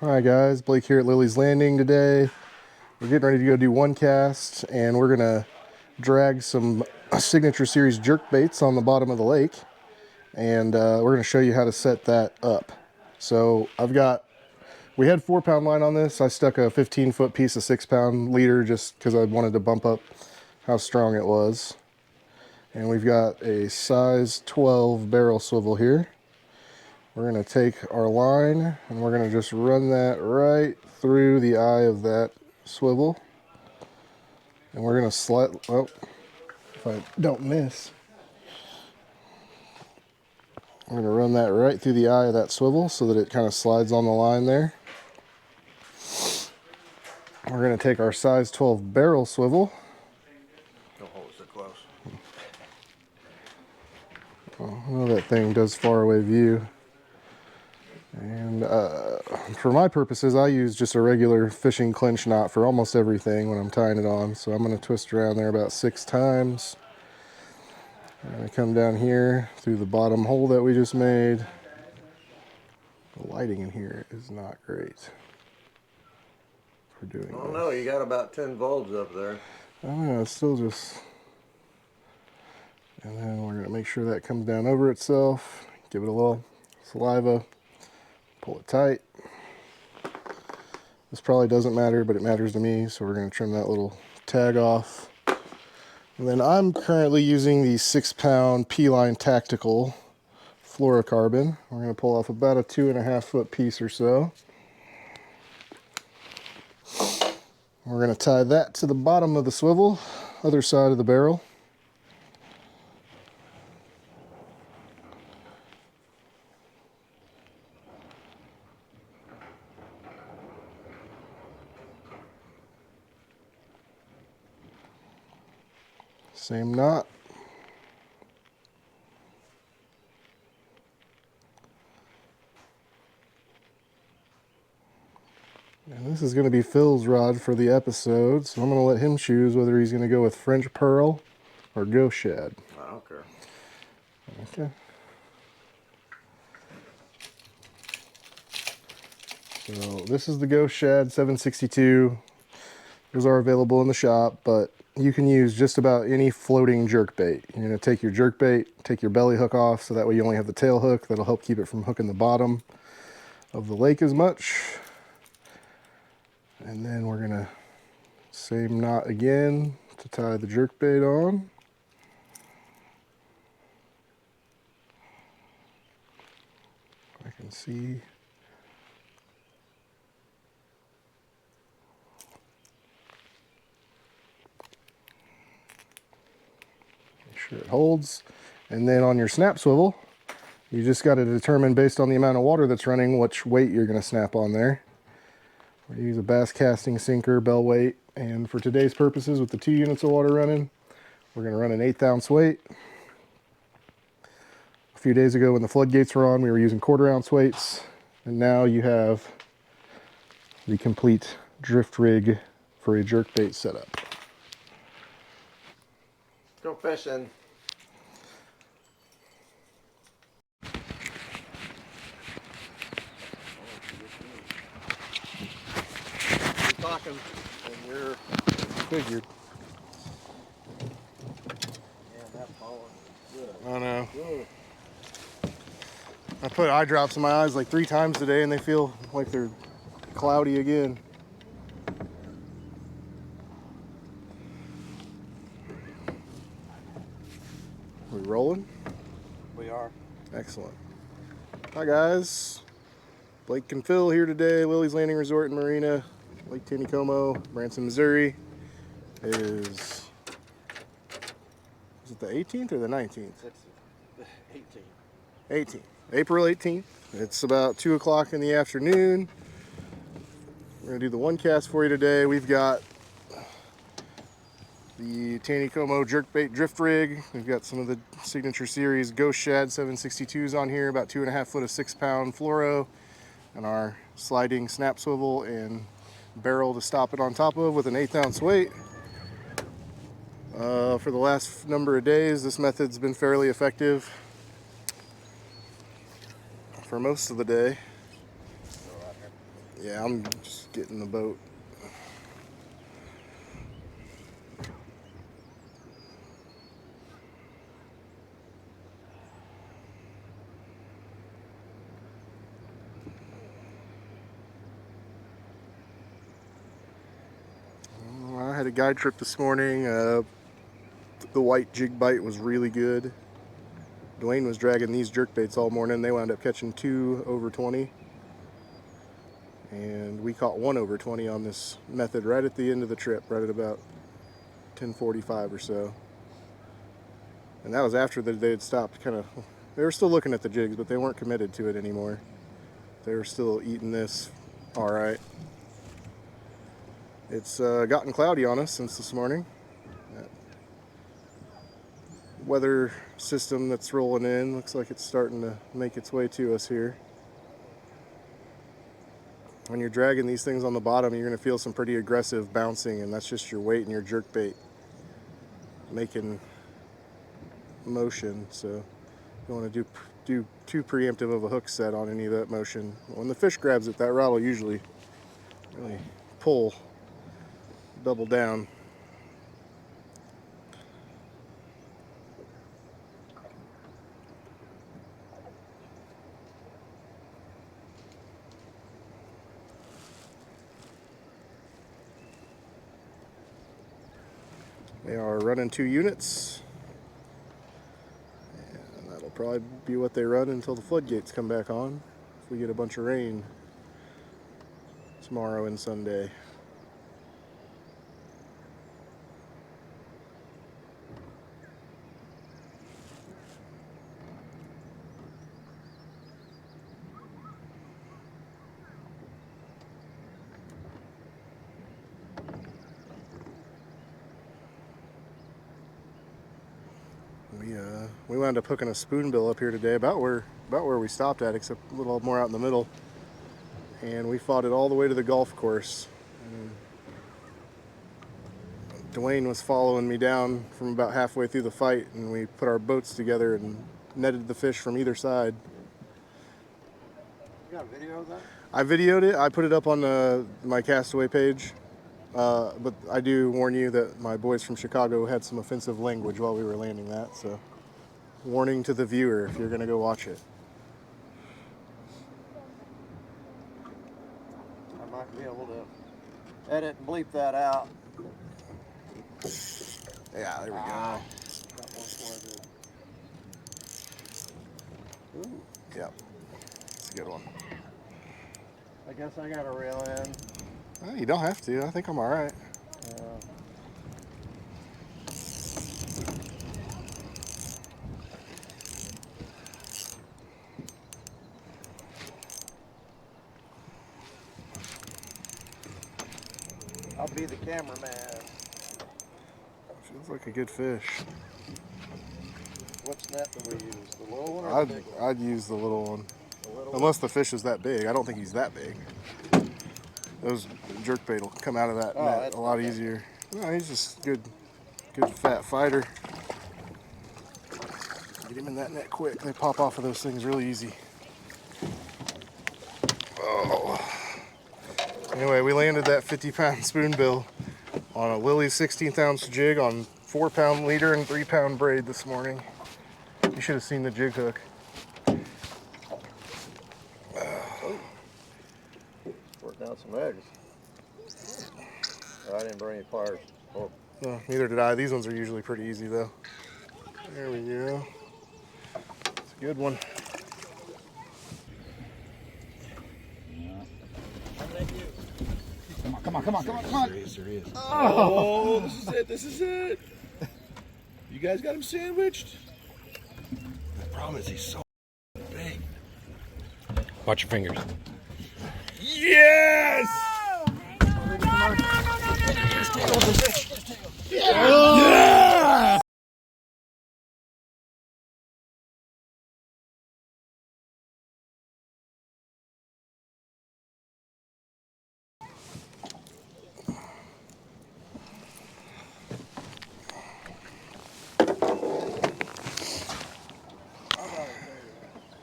Hi guys, Blake here at Lilley's Landing today. We're getting ready to go do one cast, and we're gonna drag some signature series jerk baits on the bottom of the lake, and we're gonna show you how to set that up. So we had 4-pound line on this. I stuck a 15-foot piece of 6-pound leader just because I wanted to bump up how strong it was. And we've got a size 12 barrel swivel here. We're going to take our line and we're going to just run that right through the eye of that swivel. And we're going to slide, well, if I don't miss, we're going to run that right through the eye of that swivel so that it kind of slides on the line there. We're going to take our size 12 barrel swivel. Don't hold it so close. Oh, I know that thing does far away view. And for my purposes, I use just a regular fishing clinch knot for almost everything when I'm tying it on. So I'm going to twist around there about 6 times. I'm going to come down here through the bottom hole that we just made. The lighting in here is not great for doing this. Oh no, you got about 10 bulbs up there. I don't know, it's still just... And then we're going to make sure that comes down over itself. Give it a little saliva. Pull it tight. This probably doesn't matter, but it matters to me, so we're going to trim that little tag off. And then I'm currently using the 6-pound P-Line Tactical fluorocarbon. We're going to pull off about a 2.5-foot piece or so. We're going to tie that to the bottom of the swivel, other side of the barrel. Same knot. And this is going to be Phil's rod for the episode, so I'm going to let him choose whether he's going to go with French pearl or ghost shad. I don't care. Okay. So this is the ghost shad 762. Those are available in the shop, but you can use just about any floating jerk bait. You're going to take your jerk bait, take your belly hook off, so that way you only have the tail hook. That'll help keep it from hooking the bottom of the lake as much. And then we're going to same knot again to tie the jerk bait on. I can see. Make sure it holds. And then on your snap swivel, you just got to determine based on the amount of water that's running which weight you're going to snap on there. We use a bass casting sinker, bell weight, and for today's purposes with the 2 units of water running, we're going to run an 1/8 ounce weight. A few days ago when the floodgates were on, we were using 1/4 ounce weights, and now you have the complete drift rig for a jerkbait setup. Go fishing. You're talking and you're Figured. yeah, that falling. Good. I know. Good. I put eye drops in my eyes like 3 times today and they feel like they're cloudy again. We rolling? We are. Excellent. Hi guys. Blake and Phil here today, Lilley's Landing Resort and Marina, Lake Taneycomo, Branson, Missouri. Is it the 18th or the 19th? It's 18. 18th. April 18th. It's about 2 o'clock in the afternoon. We're going to do the one cast for you today. We've got the Taneycomo jerkbait drift rig. We've got some of the signature series ghost shad 762s on here, about 2.5 foot of 6-pound fluoro, and our sliding snap swivel and barrel to stop it on top of with an 1/8 ounce weight. For the last number of days, this method's been fairly effective for most of the day. Yeah, I'm just getting the boat. I had a guide trip this morning. The white jig bite was really good. Dwayne was dragging these jerk baits all morning. They wound up catching 2 over 20. And we caught 1 over 20 on this method right at the end of the trip, right at about 10:45 or so. And that was after they had stopped they were still looking at the jigs, but they weren't committed to it anymore. They were still eating this all right. It's gotten cloudy on us since this morning. That weather system that's rolling in looks like it's starting to make its way to us here. When you're dragging these things on the bottom, you're going to feel some pretty aggressive bouncing, and that's just your weight and your jerk bait making motion. So you don't want to do too preemptive of a hook set on any of that motion. When the fish grabs it, that rod will usually really pull, double down. They are running 2 units, and that'll probably be what they run until the floodgates come back on, if we get a bunch of rain tomorrow and Sunday. We wound up hooking a spoonbill up here today, about where we stopped at, except a little more out in the middle. And we fought it all the way to the golf course. And Dwayne was following me down from about halfway through the fight, and we put our boats together and netted the fish from either side. You got a video of that? I videoed it. I put it up on my Castaway page. But I do warn you that my boys from Chicago had some offensive language while we were landing that, so warning to the viewer if you're going to go watch it. I might be able to edit and bleep that out. Yeah, there we go. Got one for it. Ooh. Yep, it's a good one. I guess I got to reel in. Well, you don't have to. I think I'm all right. I'll be the cameraman. Feels like a good fish. What's net do we use? The little one or the big one? I'd use the little one. The little Unless the fish is that big. I don't think he's that big. Those jerkbait will come out of that net a lot easier. No, he's just good fat fighter. Get him in that net quick. They pop off of those things really easy. Oh. Anyway, we landed that 50-pound spoonbill on a Lilley 16th-ounce jig on 4-pound leader and 3-pound braid this morning. You should have seen the jig hook. Working out some eggs. Oh, I didn't bring any pliers. Oh. No, neither did I. These ones are usually pretty easy though. There we go. It's a good one. Come on. There he is. Oh, this is it. You guys got him sandwiched? The problem is he's so big. Watch your fingers. Yes! Yeah!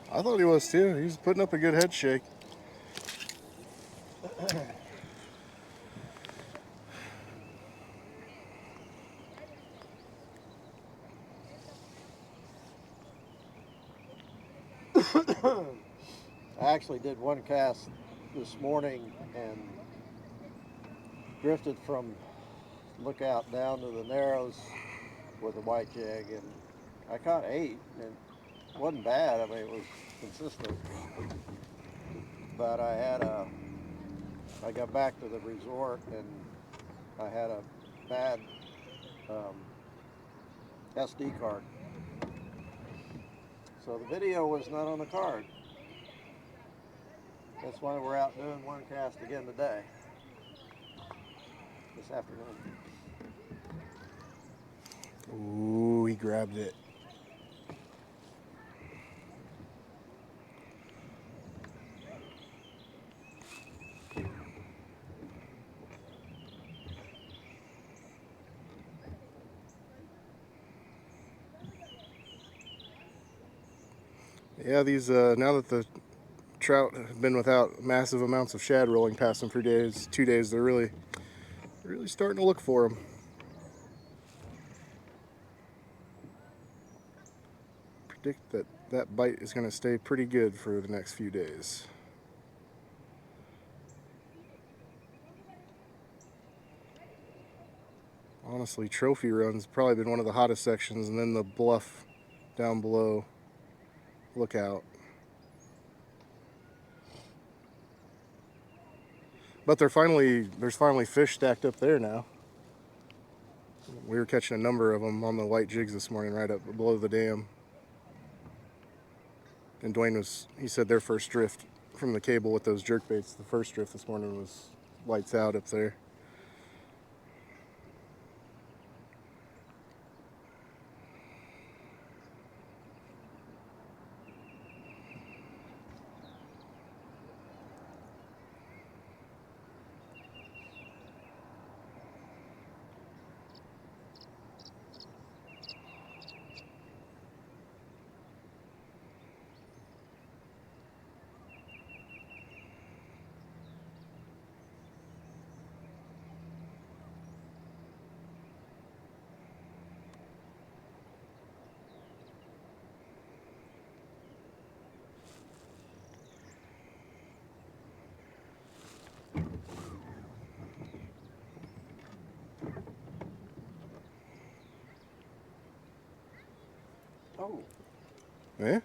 I thought he was too. He was putting up a good head shake. I actually did one cast this morning and drifted from Lookout down to the Narrows with a white jig, and I caught 8, and it wasn't bad. I mean, it was consistent, but I got back to the resort and I had a bad um, SD card, so the video was not on the card. That's why we're out doing one cast again today, this afternoon. Ooh, he grabbed it. Yeah, these now that the trout have been without massive amounts of shad rolling past them for 2 days, they're really starting to look for them. Predict that that bite is going to stay pretty good for the next few days. Honestly, Trophy Run's probably been one of the hottest sections, and then the bluff down below Lookout. But there's finally fish stacked up there now. We were catching a number of them on the white jigs this morning right up below the dam. And Dwayne he said their first drift from the cable with those jerk baits, the first drift this morning was lights out up there. Oh. Eh?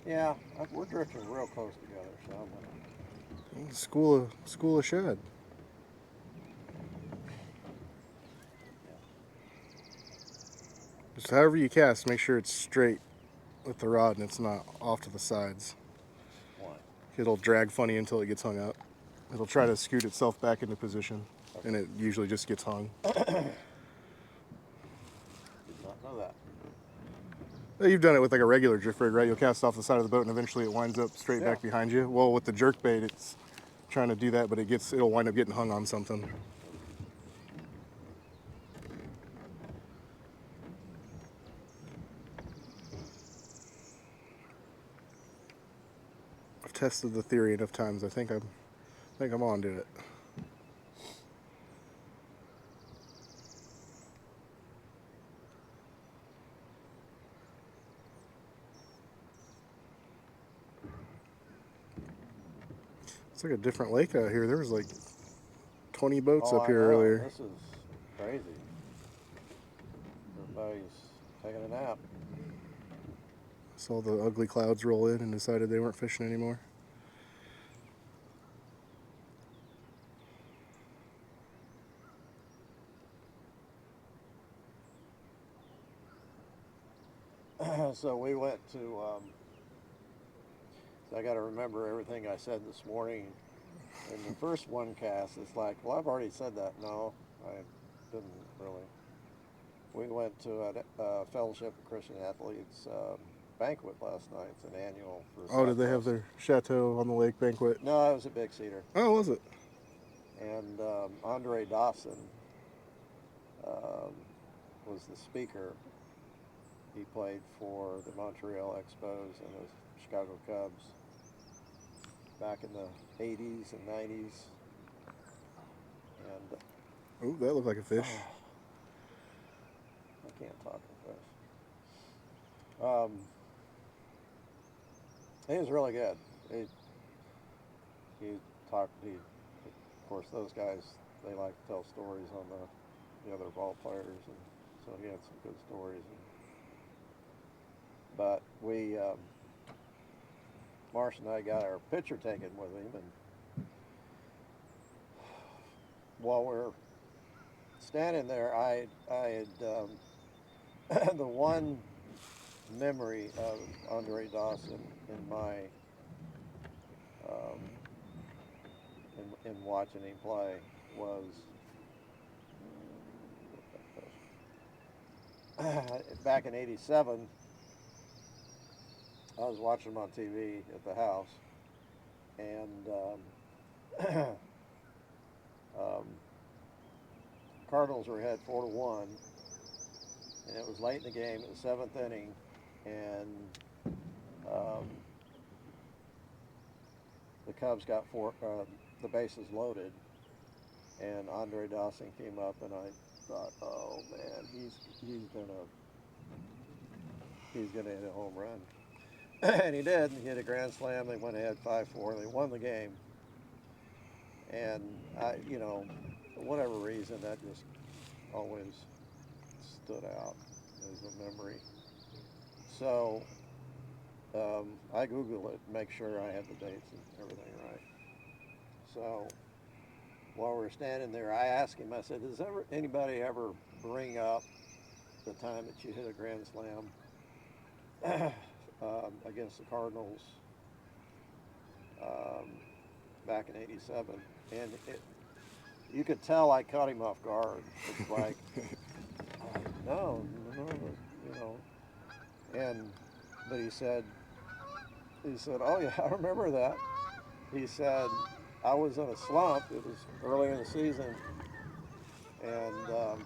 Yeah, we're drifting real close together, so I'm gonna... School of shad. Just however you cast, make sure it's straight with the rod and it's not off to the sides. Why? It'll drag funny until it gets hung up. It'll try to scoot itself back into position, Okay. and it usually just gets hung. Did not know that. You've done it with like a regular drift rig, right? You'll cast off the side of the boat and eventually it winds up straight back behind you. Well, with the jerk bait, it's trying to do that, but it'll wind up getting hung on something. I've tested the theory enough times. I think I'm on to it. It's like a different lake out here. There was like 20 boats up here earlier. This is crazy. Everybody's taking a nap. Saw the ugly clouds roll in and decided they weren't fishing anymore. So we went to, so I got to remember everything I said this morning. In the first one cast, it's like, well, I've already said that. No, I didn't really. We went to a Fellowship of Christian Athletes banquet last night. It's an annual for Oh, did they have their Chateau on the Lake banquet? No, it was a Big Cedar. Oh, was it? And Andre Dawson was the speaker. He played for the Montreal Expos and the Chicago Cubs back in the 80s and 90s. And oh, that looked like a fish. I can't talk to fish. He was really good. He talked. Of course, those guys, they like to tell stories on the other ball players, and so he had some good stories. But Marsh and I got our picture taken with him, and while we're standing there, I had the one memory of Andre Dawson in my um, in watching him play was back in '87. I was watching him on TV at the house, and um, Cardinals were ahead 4-1, and it was late in the game. It was seventh inning, and um, the Cubs got the bases loaded, and Andre Dawson came up, and I thought, oh man, he's gonna hit a home run, and he did. He hit a grand slam. They went ahead 5-4. They won the game, and whatever reason, that just always stood out as a memory. So I Googled it, make sure I had the dates and everything right. So while we're standing there, I asked him, I said, does anybody ever bring up the time that you hit a grand slam against the Cardinals back in '87? And you could tell I caught him off guard. It's like, no, but he said, oh yeah, I remember that. He said, I was in a slump. It was early in the season, and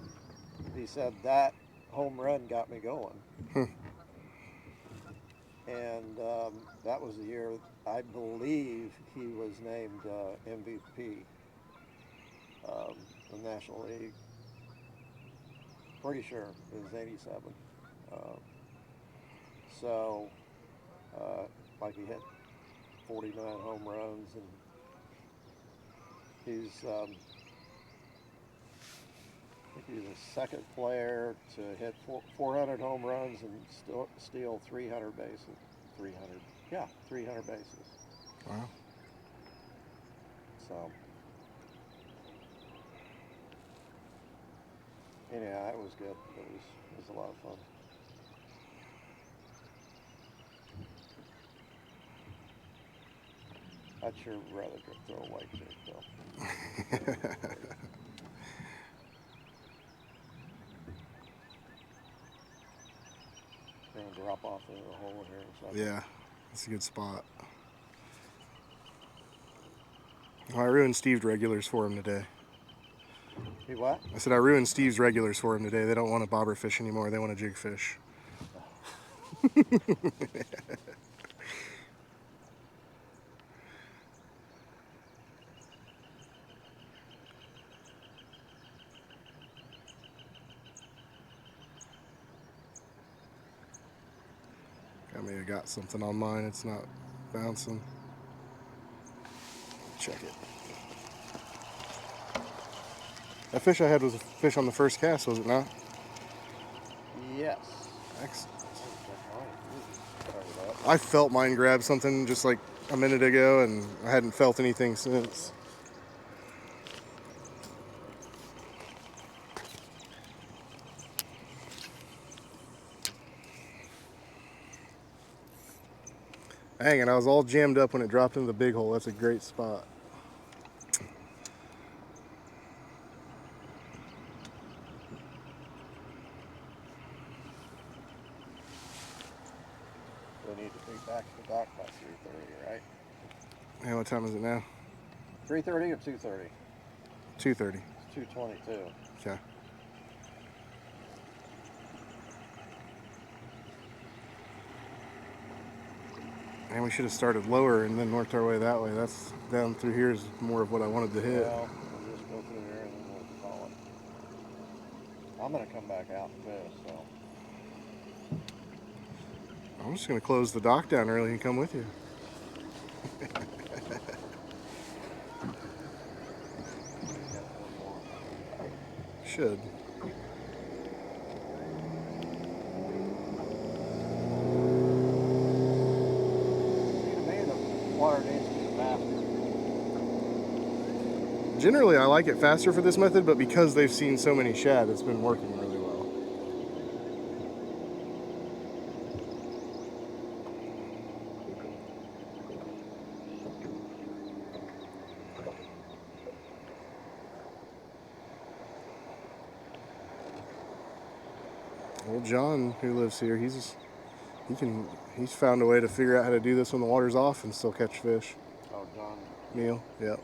he said that home run got me going. And that was the year, I believe, he was named MVP in the National League. Pretty sure it was '87. So, like, he hit 49 home runs, and he's I think he was the second player to hit 400 home runs and steal 300 bases. 300 bases. Wow. So, anyhow, it was good. It was a lot of fun. I'd sure rather throw a white chick, though. Gonna drop off into the hole here in a second. Yeah, that's a good spot. Well, I ruined Steve's regulars for him today. He what? I said I ruined Steve's regulars for him today. They don't want a bobber fish anymore. They want a jig fish. I may have got something on mine. It's not bouncing. Check it. That fish I had was a fish on the first cast, was it not? Yes. Excellent. I felt mine grab something just like a minute ago, and I hadn't felt anything since. Dang, and I was all jammed up when it dropped into the big hole. That's a great spot. We need to be back to the dock by 3:30, right? Yeah, what time is it now? 3:30 or 2:30? 2:30. It's 2:22. Okay. And we should have started lower and then worked our way that way. That's down through here is more of what I wanted to hit. Well, we'll just go through there and then we'll call it. I'm gonna come back out and fish, so. I'm just going to close the dock down early and come with you. Should. Water needs to be faster. Generally, I like it faster for this method, but because they've seen so many shad, it's been working really well. Old John, who lives here, he's found a way to figure out how to do this when the water's off and still catch fish. Oh, John. Neil, yep.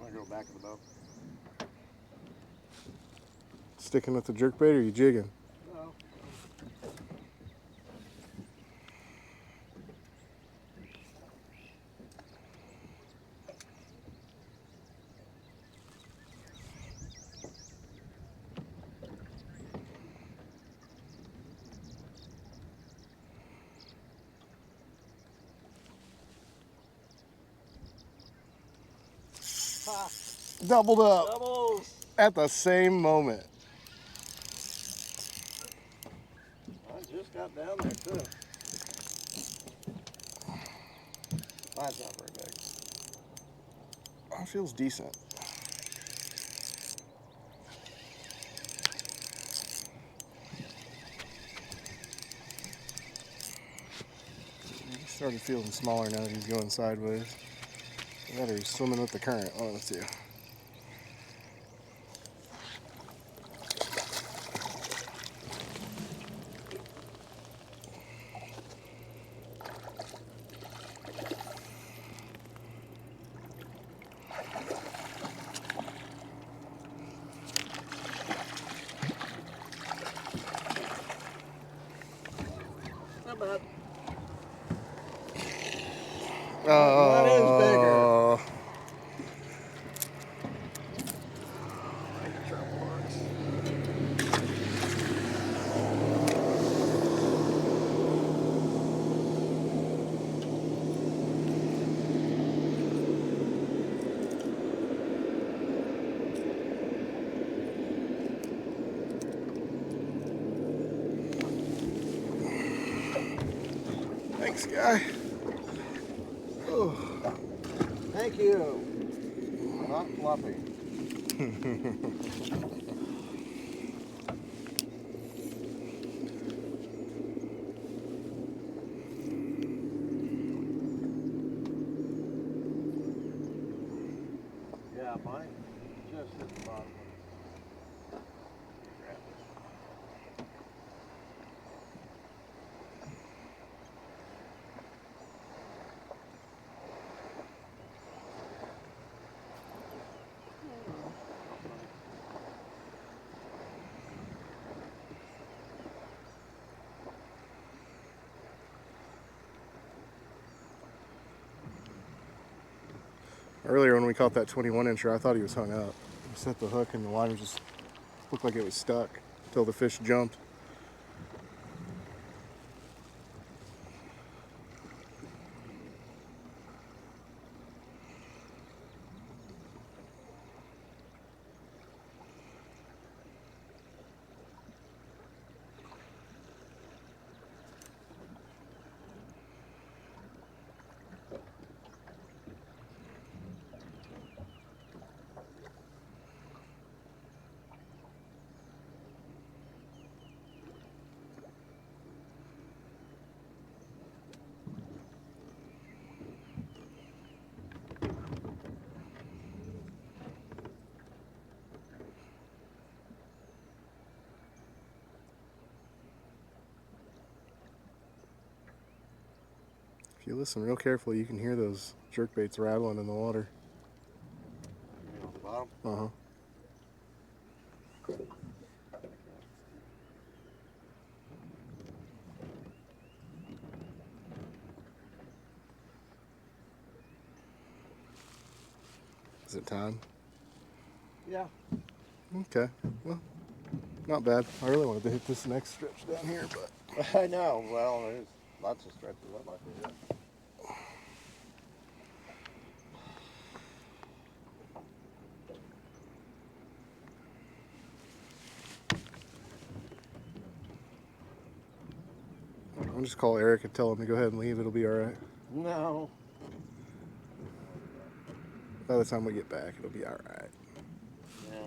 Want to go back in the boat? Sticking with the jerkbait, or are you jigging? No. Ha! Doubled up Doubles! at the same moment. I just got down there too. Mine's not very big. That feels decent. He started feeling smaller now that he's going sideways. That or he's swimming with the current, one of the two. Not bad. Oh, that is bigger. Thanks, guy. Oh. Thank you. Not fluffy. Yeah, mine just hit the bottom. Grab this. Earlier when we caught that 21-incher, I thought he was hung up. I set the hook and the line just looked like it was stuck until the fish jumped. If you listen real carefully, you can hear those jerkbaits rattling in the water. You mean on the bottom? Uh-huh. Is it time? Yeah. Okay. Well, not bad. I really wanted to hit this next stretch down here, but I know. Well, there's lots of stretches I'd like to hit. I'll just call Eric and tell him to go ahead and leave. It'll be all right. No. By the time we get back, it'll be all right. Yeah.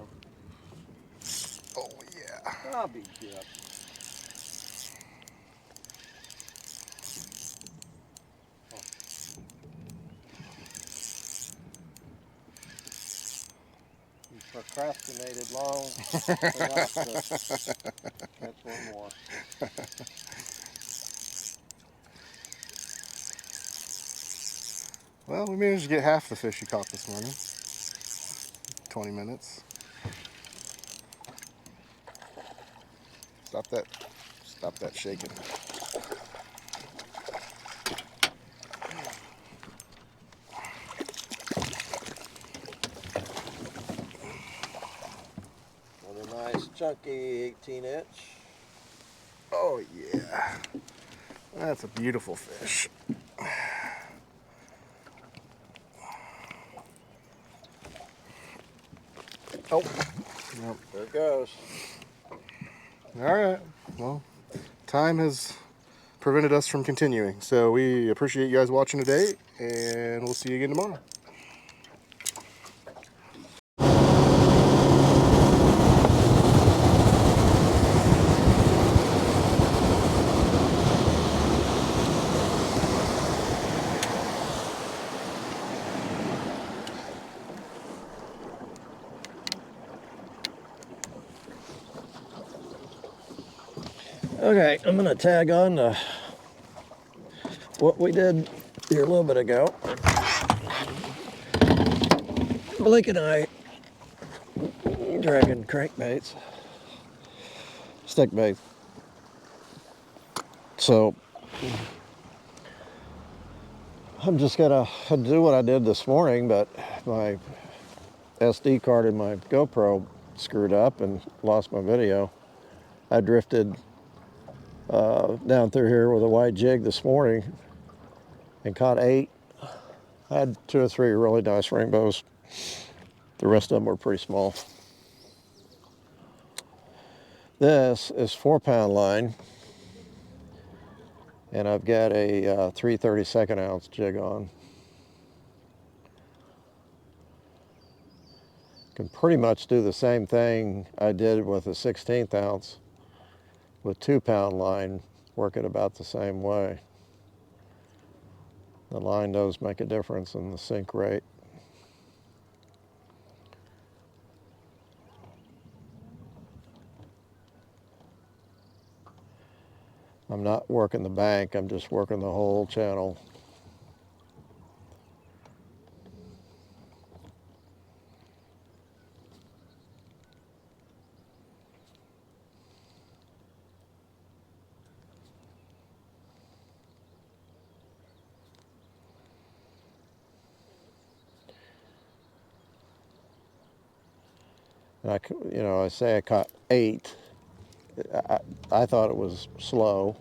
Oh, yeah. I'll be good. You procrastinated long enough to catch one more. Well, we managed to get half the fish you caught this morning. 20 minutes. Stop that shaking. With a nice chunky 18-inch. Oh, yeah. That's a beautiful fish. Oh. Yep. There it goes. All right. Well, time has prevented us from continuing. So we appreciate you guys watching today, and we'll see you again tomorrow. Okay, I'm gonna tag on to what we did here a little bit ago. Blake and I dragging crankbaits, stick bait. So I'm just gonna do what I did this morning, but my SD card in my GoPro screwed up and lost my video. I drifted down through here with a wide jig this morning and caught 8. I had 2 or 3 really nice rainbows. The rest of them were pretty small. This is 4-pound line, and I've got a 3/32 ounce jig on. Can pretty much do the same thing I did with a 16th ounce with 2-pound line, work it about the same way. The line does make a difference in the sink rate. I'm not working the bank, I'm just working the whole channel. I say I caught 8. I thought it was slow.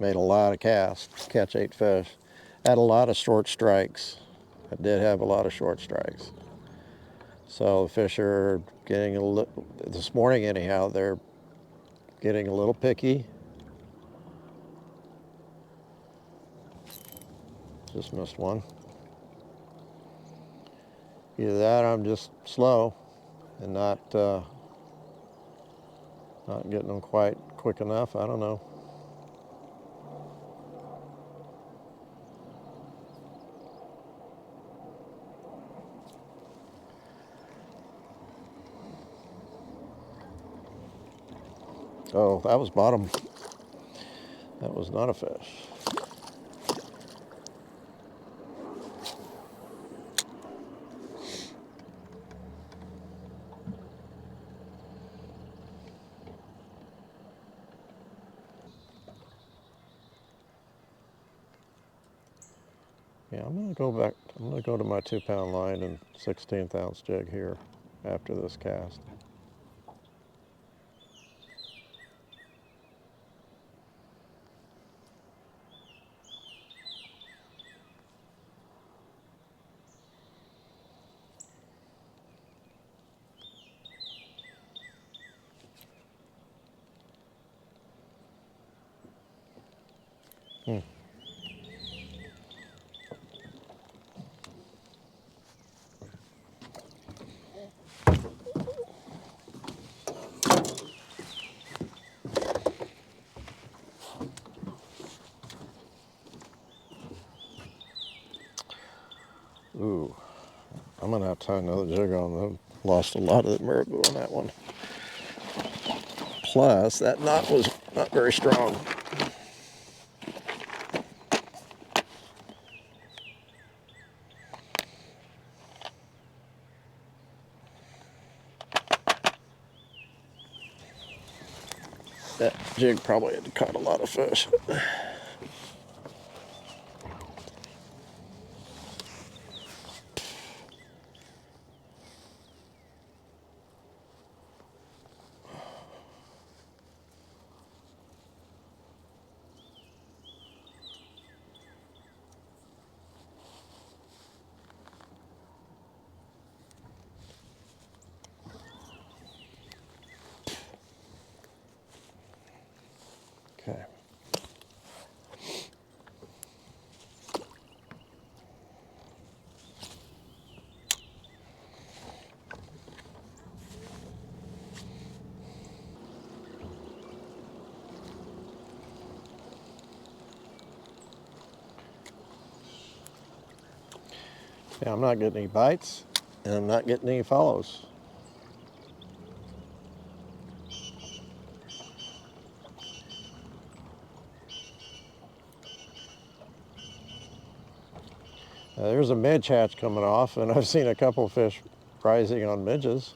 Made a lot of casts, catch 8 fish. Had a lot of short strikes. I did have a lot of short strikes. So the fish are getting a little, this morning anyhow, they're getting a little picky. Just missed one. Either that or I'm just slow and not getting them quite quick enough. I don't know. Oh, that was bottom. That was not a fish. Yeah, I'm gonna go back. I'm gonna go to my 2-pound line and 16th ounce jig here after this cast. Ooh, I'm gonna have to tie another jig on them. Lost a lot of the marabou on that one. Plus, that knot was not very strong. That jig probably had caught a lot of fish. Okay. Yeah, I'm not getting any bites, and I'm not getting any follows. There's a midge hatch coming off, and I've seen a couple of fish rising on midges.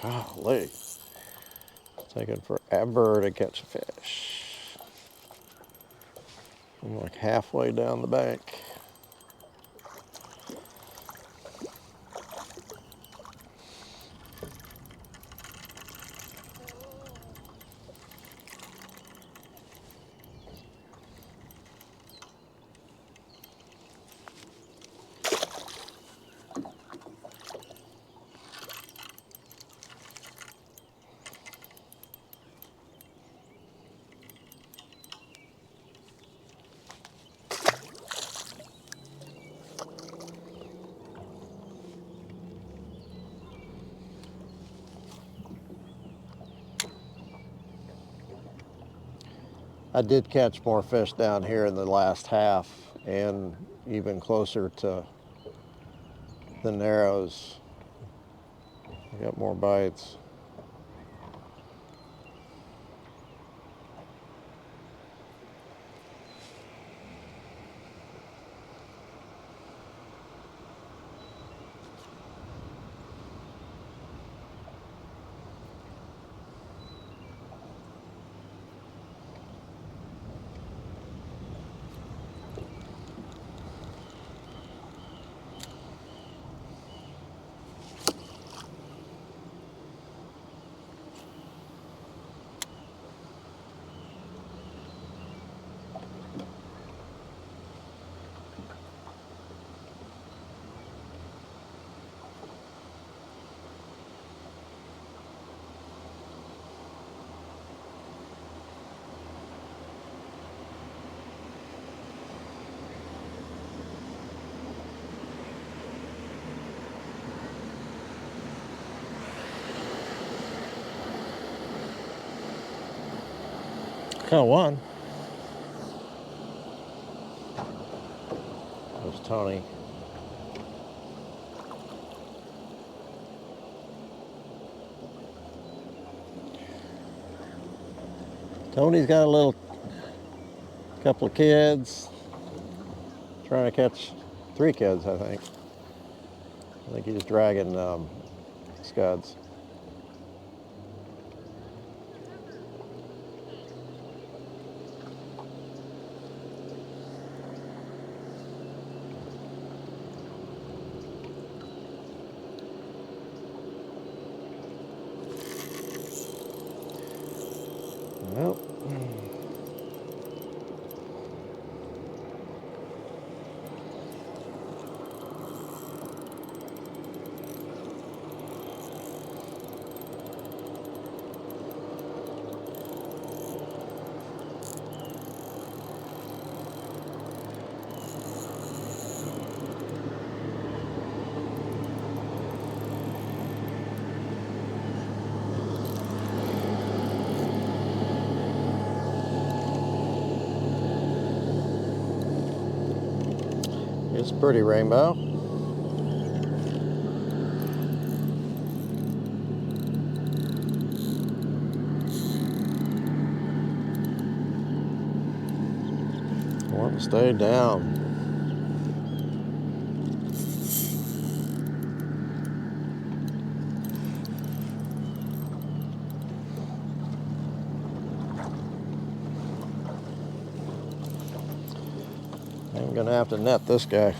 Golly, it's taking forever to catch a fish. I'm like halfway down the bank. I did catch more fish down here in the last half and even closer to the Narrows. I got more bites. Caught one. There's Tony. Tony's got a little couple of kids. Trying to catch 3 kids, I think. I think he's dragging scuds. Well, it's a pretty rainbow. Want to stay down. I'm gonna have to net this guy.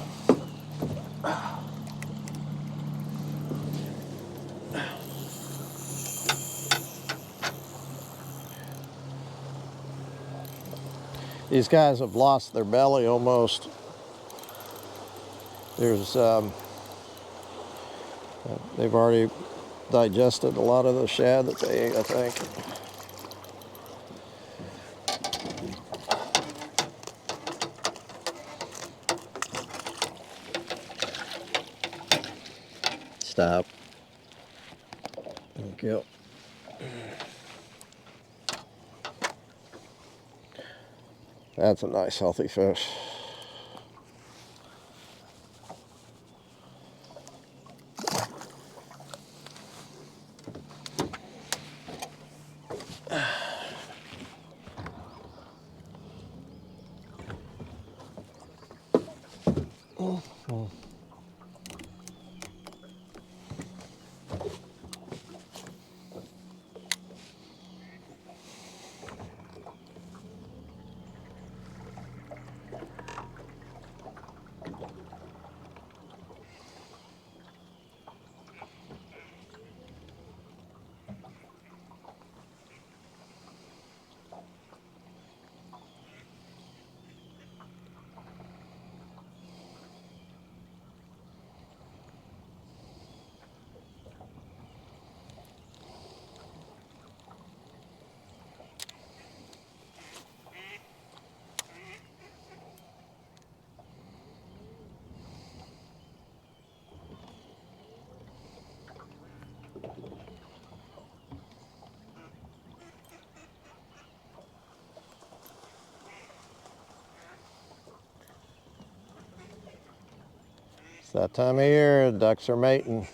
These guys have lost their belly almost. There's they've already digested a lot of the shad that they ate, I think. Stop. Thank you. That's a nice healthy fish. It's that time of year, ducks are mating.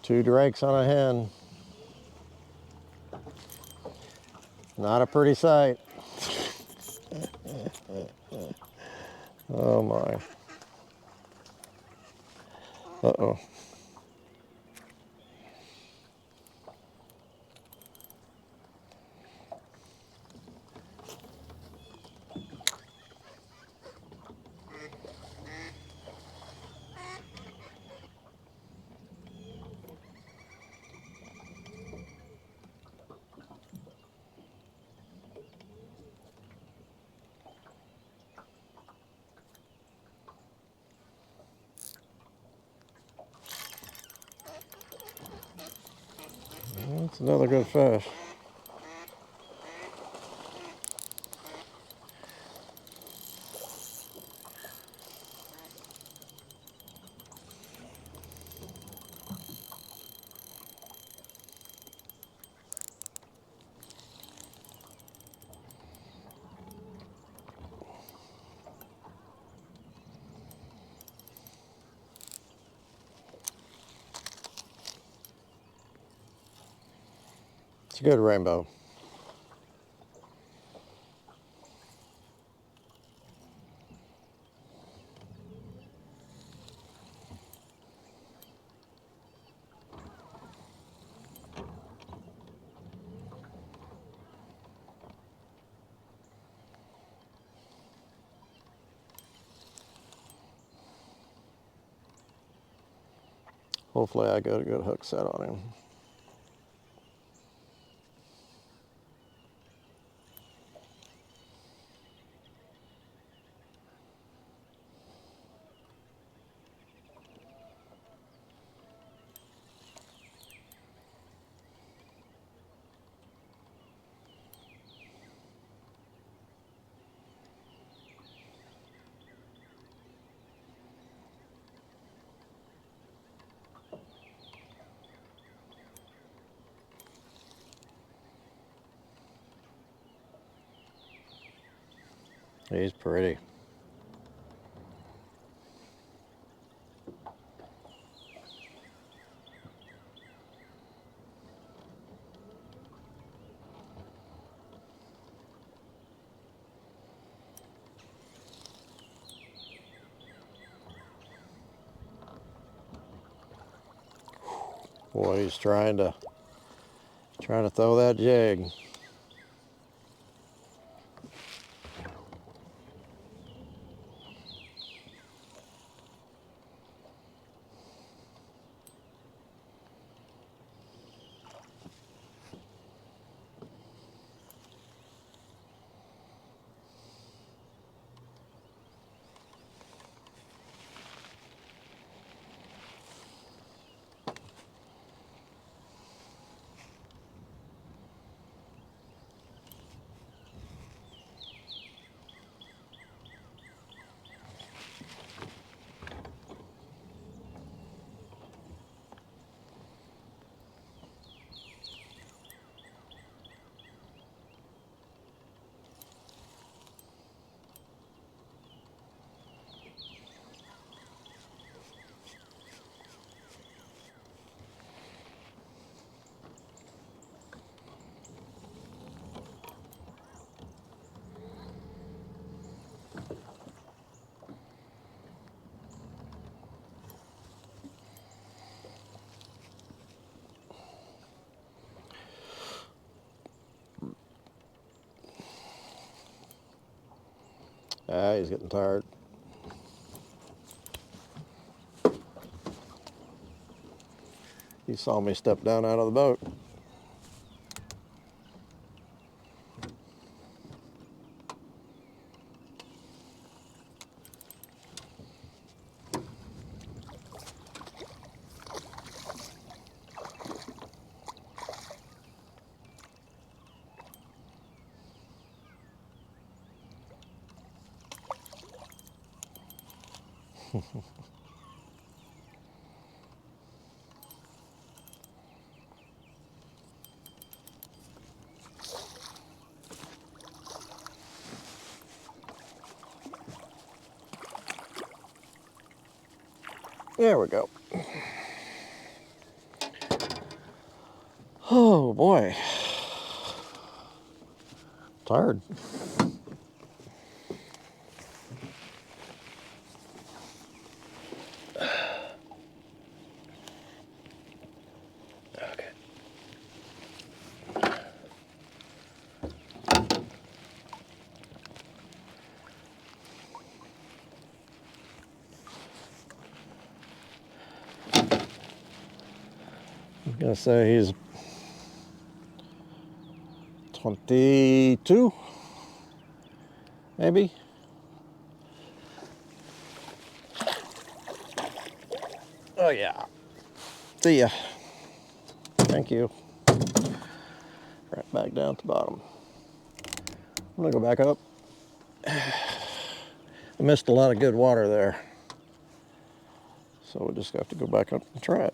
2 drakes on a hen. Not a pretty sight. Oh my. Uh-oh. That's another good fish. It's a good rainbow. Hopefully I got a good hook set on him. He's pretty. Boy, he's trying to throw that jig. Ah, he's getting tired. He saw me step down out of the boat. There we go. Oh boy. Tired. Okay. I'm gonna say he's 22, maybe. Oh yeah. See ya. Thank you. Right back down at the bottom. I'm gonna go back up. I missed a lot of good water there, so we'll just have to go back up and try it.